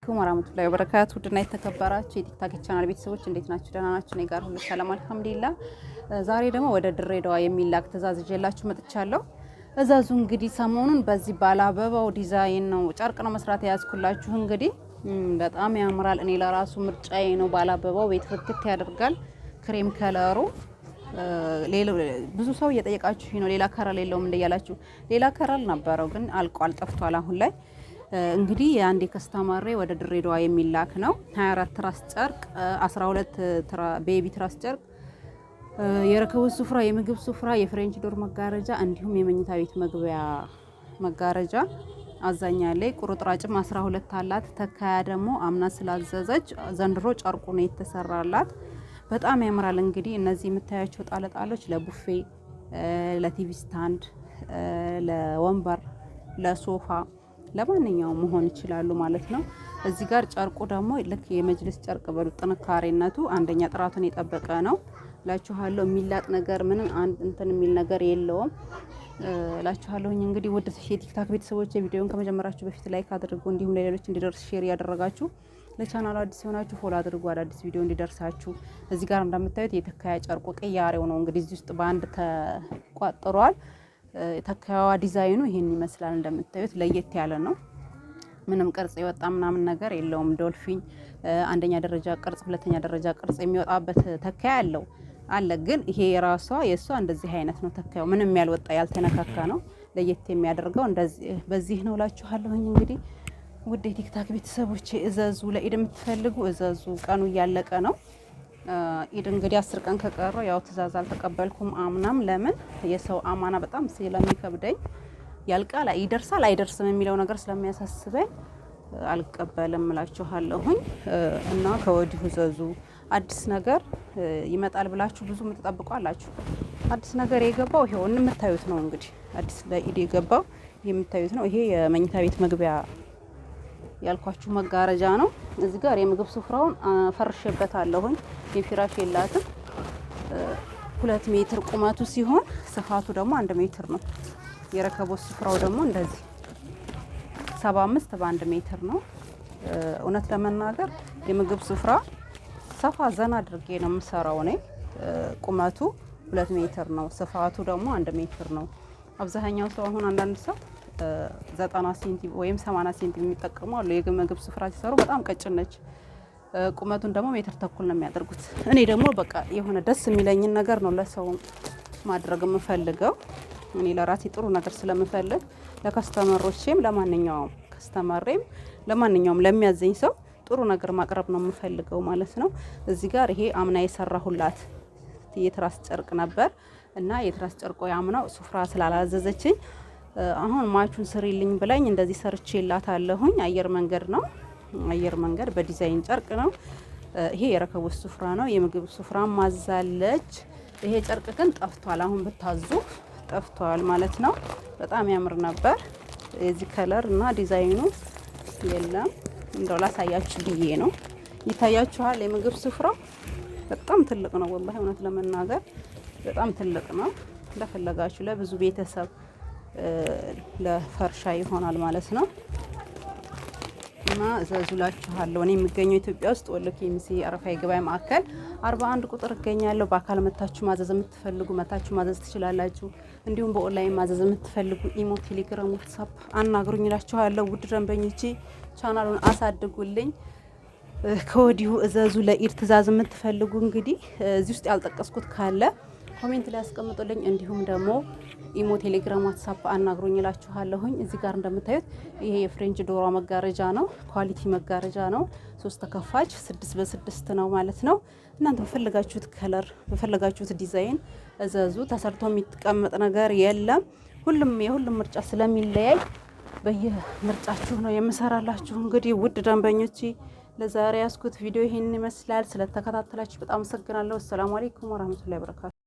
አለይኩም ወራህመቱላሂ ወበረካቱ። ድና የተከበራችሁ የቲክታክ ቻናል ቤተሰቦች እንዴት ናችሁ? ደህና ናችሁ? እኔ ጋር ሁሉ ሰላም አልሐምዱሊላህ። ዛሬ ደግሞ ወደ ድሬዳዋ የሚላክ ትእዛዝ ይዤላችሁ መጥቻለሁ። እዛዙ እንግዲህ ሰሞኑን በዚህ ባለ አበባው ዲዛይን ነው ጨርቅ ነው መስራት ያዝኩላችሁ። እንግዲህ በጣም ያምራል። እኔ ለራሱ ምርጫዬ ነው። ባለ አበባው ቤት ፍክት ያደርጋል። ክሬም ከለሩ ብዙ ሰው እየጠየቃችሁ ነው። ሌላ ከለር የለውም እንደያላችሁ። ሌላ ከለር ነበረው ግን አልቋል፣ ጠፍቷል አሁን ላይ። እንግዲህ የአንድ ከስተመሬ ወደ ድሬዳዋ የሚላክ ነው። 24 ትራስ ጨርቅ፣ 12 ቤቢ ትራስ ጨርቅ፣ የረከቦት ሱፍራ፣ የምግብ ሱፍራ፣ የፍሬንች ዶር መጋረጃ እንዲሁም የመኝታ ቤት መግቢያ መጋረጃ አዛኛለች። ቁርጥራጭም 12 አላት። ተካያ ደግሞ አምና ስላዘዘች ዘንድሮ ጨርቁ ነው የተሰራላት። በጣም ያምራል። እንግዲህ እነዚህ የምታያቸው ጣለጣሎች ለቡፌ፣ ለቲቪ ስታንድ፣ ለወንበር፣ ለሶፋ ለማንኛውም መሆን ይችላሉ ማለት ነው። እዚህ ጋር ጨርቁ ደግሞ ልክ የመጅልስ ጨርቅ በሉ ጥንካሬነቱ አንደኛ ጥራቱን የጠበቀ ነው እላችኋለሁ። የሚላጥ ነገር ምንም አንድ እንትን የሚል ነገር የለውም እላችኋለሁኝ። እንግዲህ ውድ የቲክታክ ቤተሰቦች ቪዲዮውን ከመጀመራችሁ በፊት ላይክ አድርጉ፣ እንዲሁም ለሌሎች እንዲደርስ ሼር ያደረጋችሁ፣ ለቻናሉ አዲስ የሆናችሁ ፎሎ አድርጉ አዳዲስ ቪዲዮ እንዲደርሳችሁ። እዚህ ጋር እንደምታዩት የተካያ ጨርቁ ቅያሬው ነው እንግዲህ እዚህ ውስጥ በአንድ ተቋጥሯል። ተካያዋ ዲዛይኑ ይሄን ይመስላል። እንደምታዩት ለየት ያለ ነው። ምንም ቅርጽ የወጣ ምናምን ነገር የለውም። ዶልፊን አንደኛ ደረጃ ቅርጽ፣ ሁለተኛ ደረጃ ቅርጽ የሚወጣበት ተካያ ያለው አለ። ግን ይሄ የሷ እንደዚህ አይነት ነው። ተካያው ምንም ያልወጣ ያልተነካካ ነው። ለየት የሚያደርገው እንደዚህ በዚህ ነው እላችኋለሁኝ። እንግዲህ ውድ የቲክታክ ቤተሰቦች እዘዙ። ለኢድ የምትፈልጉ እዘዙ። ቀኑ እያለቀ ነው። ኢድ እንግዲህ 10 ቀን ከቀረው ያው ትእዛዝ አልተቀበልኩም። አምናም ለምን የሰው አማና በጣም ስለሚከብደኝ ያልቃል ይደርሳል አይደርስም የሚለው ነገር ስለሚያሳስበኝ አልቀበልም እላችኋለሁኝ። እና ከወዲሁ እዘዙ። አዲስ ነገር ይመጣል ብላችሁ ብዙ የምትጠብቁ አላችሁ። አዲስ ነገር የገባው ይሄው የምታዩት ነው። እንግዲህ አዲስ ለኢድ የገባው የምታዩት ነው። ይሄ የመኝታ ቤት መግቢያ ያልኳችሁ መጋረጃ ነው። እዚህ ጋር የምግብ ስፍራውን ፈርሼበታለሁኝ። የፊራሽ የላትም። 2 ሜትር ቁመቱ ሲሆን ስፋቱ ደግሞ 1 ሜትር ነው። የረከቦት ስፍራው ደግሞ እንደዚህ 75 በ1 ሜትር ነው። እውነት ለመናገር የምግብ ስፍራ ሰፋ ዘና አድርጌ ነው የምሰራው እኔ። ቁመቱ 2 ሜትር ነው። ስፋቱ ደግሞ 1 ሜትር ነው። አብዛኛው ሰው አሁን አንዳንድ ሰው 90 ሴንቲም ወይም 80 ሴንቲም የሚጠቀሙ አሉ። የምግብ ስፍራ ሲሰሩ በጣም ቀጭን ነች። ቁመቱን ደግሞ ሜትር ተኩል ነው የሚያደርጉት። እኔ ደግሞ በቃ የሆነ ደስ የሚለኝን ነገር ነው ለሰው ማድረግ የምፈልገው። እኔ ለራሴ ጥሩ ነገር ስለምፈልግ ለከስተመሮቼም ለማንኛውም ከስተመሬም ለማንኛውም ለሚያዘኝ ሰው ጥሩ ነገር ማቅረብ ነው የምፈልገው ማለት ነው። እዚህ ጋር ይሄ አምና የሰራሁላት የትራስ ጨርቅ ነበር እና የትራስ ጨርቆ ያምናው ሱፍራ ስላላዘዘችኝ አሁን ማቹን ስሪልኝ ብላኝ እንደዚህ ሰርቼላታለሁኝ። አየር መንገድ ነው። አየር መንገድ በዲዛይን ጨርቅ ነው። ይሄ የረከቦት ሱፍራ ነው። የምግብ ሱፍራ ማዛለች። ይሄ ጨርቅ ግን ጠፍቷል። አሁን ብታዙ ጠፍቷል ማለት ነው። በጣም ያምር ነበር። የዚህ ከለር እና ዲዛይኑ የለም። እንደው ላሳያችሁ ብዬ ነው። ይታያችኋል። የምግብ ስፍራው በጣም ትልቅ ነው። ወላሂ እውነት ለመናገር በጣም ትልቅ ነው። ለፈለጋችሁ ለብዙ ቤተሰብ ለፈርሻ ይሆናል ማለት ነው። እና እዘዙላችኋለሁ። እኔ የሚገኘው ኢትዮጵያ ውስጥ ወሎ ኬሚሴ አረፋ የገበያ ማዕከል 41 ቁጥር እገኛለሁ። በአካል መታችሁ ማዘዝ የምትፈልጉ መታችሁ ማዘዝ ትችላላችሁ። እንዲሁም በኦንላይን ማዘዝ የምትፈልጉ ኢሞ፣ ቴሌግራም፣ ዋትስአፕ አናግሩኝ እላችኋለሁ። ውድ ደንበኞቼ ቻናሉን አሳድጉልኝ። ከወዲሁ እዘዙ። ለኢድ ትእዛዝ የምትፈልጉ እንግዲህ እዚህ ውስጥ ያልጠቀስኩት ካለ ኮሜንት ላይ አስቀምጡልኝ። እንዲሁም ደግሞ ኢሞ፣ ቴሌግራም፣ ዋትስአፕ አናግሩኝ እላችኋለሁኝ። እዚህ ጋር እንደምታዩት ይሄ የፍሬንች ዶሯ መጋረጃ ነው። ኳሊቲ መጋረጃ ነው። 3 ተከፋች 6 በ6 ነው ማለት ነው። እናንተ በፈለጋችሁት ከለር በፈለጋችሁት ዲዛይን እዘዙ። ተሰርቶ የሚቀመጥ ነገር የለም። የሁሉም ምርጫ ስለሚለያይ በየምርጫችሁ ነው የምሰራላችሁ። እንግዲህ ውድ ደንበኞቼ ለዛሬ ያስኩት ቪዲዮ ይሄን ይመስላል። ስለተከታተላችሁ በጣም አመሰግናለሁ። ሰላም አለይኩም ወራህመቱላሂ ወበረካቱ።